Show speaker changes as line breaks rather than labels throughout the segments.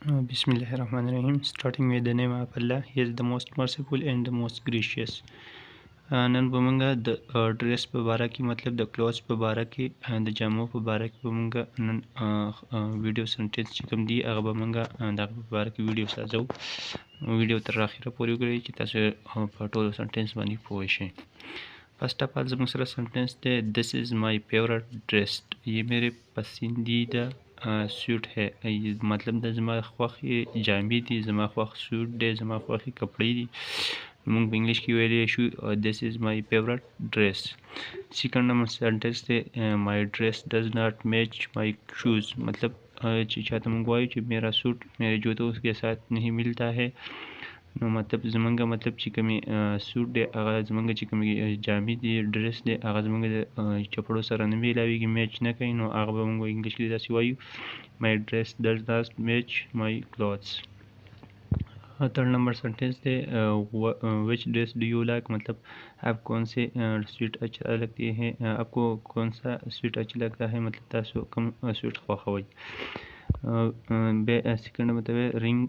Bismillahirrahmanirrahim. Starting with the name of Allah, He is the most merciful and the most gracious. نن به مونږ د ډریس په باره کې مطلب د کلوز په باره کې د جامو په باره کې به مونږ نن ویډیو سنټنس چې کوم دی هغه به مونږ دغه په باره کې ویډیو سازو. ویډیو تر اخره پورې وګورئ چې تاسو په ټولو سنټنس باندې پوه شئ. فرسٹ آف آل زموږ سره سنټنس دی دس از مائی فیورٹ ڈریس. یہ میرے پسندیدہ سوٹ ہے. مطلب د زما خوښې جامې دي، زما خوښ سوټ دی، زما خوښې کپړې دي. موږ په انګلیش کې ویلی شو this is my favorite dress. Second number sentence دی my dress does not match my shoes. مطلب چې چاته موږ وایو چې میرا سوٹ میرے جوتوں کے ساتھ نہیں ملتا ہے، نو مطلب زمونږ مطلب چې کومې سوټ دی هغه زمونږ چې کومې جامې دي ډریس دی هغه زمونږ د چپړو سره نه میلاویږي، میچ نه کوي، نو هغه به موږ انګلیش کې داسې وایو my dress does not match my clothes. Third number sentence ہے وچ ڈریس ڈو یو لائک. مطلب آپ کون سے سوٹ اچھا لگتی ہے، آپ کو کون سا سوٹ اچھا لگتا ہے، مطلب تاسو کوم سوٹ خوښوئ. سیکنڈ مطلب ہے رنگ.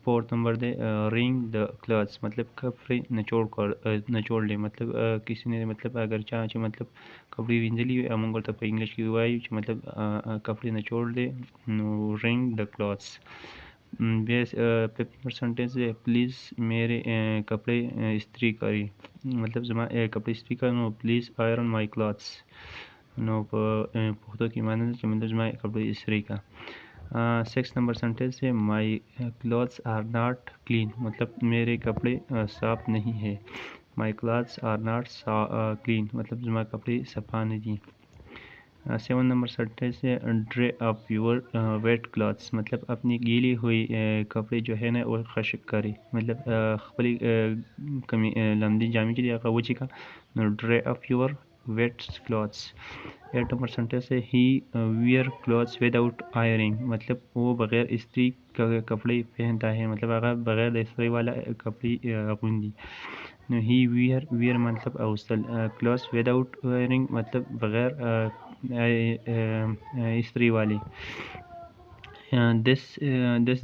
فورتھ نمبر دے رنگ دا کلاتھس. مطلب کپڑے نچوڑ لے. مطلب کسی نے مطلب اگر چاہے چې مطلب کپڑے وینځلي وي موږ ورته په انګلیش کې وایو چې مطلب کپڑے نچوڑ لے، نو رنگ دا کلاتھس. پیپر سنٹینس ہے پلیز میرے کپڑے استری کری. مطلب زما کپڑے استری کر، نو پلیز آئرن مائی کلاتھس. نو په پښتو کې معنی ده چې مطلب زما کپڑے استری کا. سکس نمبر سنٹینس ہے my clothes are not clean. مطلب میرے کپڑے صاف نہیں ہے. My clothes are not clean مطلب زما کپڑے صفا نہیں دي. 7 نمبر سنٹینس ہے dry up your wet clothes. مطلب اپنی گیلی ہوئی کپڑے جو ہے نا وہ خشک کرے. مطلب خپل کمی لمدی جامې چې دی هغه وچې کا، نو dry up your wet clothes. 8 number sentence ہے he wear clothes without ironing. مطلب وہ بغیر استری کپڑے پہنتا ہے، مطلب هغه بغیر د استری والا کپڑے اغوندي. نو ہی ویئر مطلب اغوستل. کلاتھس وداؤٹ آئرنگ مطلب بغیر استری والی. دس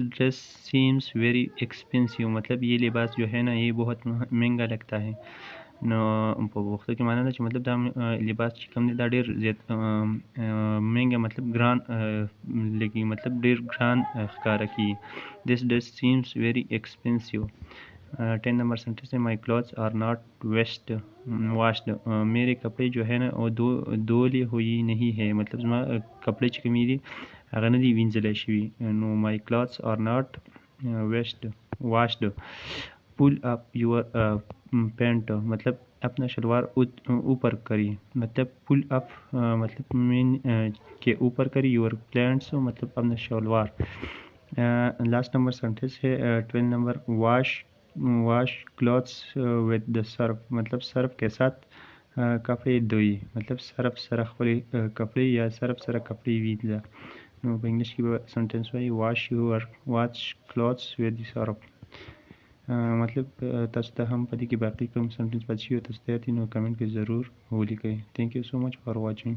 ڈریس سیمس ویری ایکسپینسیو. مطلب یہ لباس جو ہے نا یہ بہت مہنگا لگتا ہے. نو په پښتو کې معنی ده چې مطلب دا لباس چې کوم دی دا ډېر زیات مهنګه مطلب ګران لګي، مطلب ډېر ګران ښکاره کیږي. This dress seems very expensive. 10 number sentence ہے my clothes are not washed. میرے کپڑے جو ہے نا وہ دھولی ہوئی نہیں ہے. مطلب زما کپڑے چې کومې دي هغه نه دي وینځلی شوي. نو my clothes are not washed. Pull up your pant. مطلب اپنا شلوار اوپر کری. مطلب پل اپ مطلب مین کے اوپر کری یور پینٹس مطلب اپنا شلوار. لاسٹ نمبر سنٹینس ہے 12 number wash clothes with the Surf. مطلب صرف کے ساتھ کپڑے دھوئی. مطلب صرف سره خپل کپڑے یا صرف سره کپڑے وینځه. نو په انګلیش کې به سنټنس وایي wash clothes with the surf. مطلب تاسو ته هم په دې کې باقي کوم سنټنس پاتې شي تاسو ته نو کمنټ کې ضرور ولیکئ. Thank you so much for واچینګ.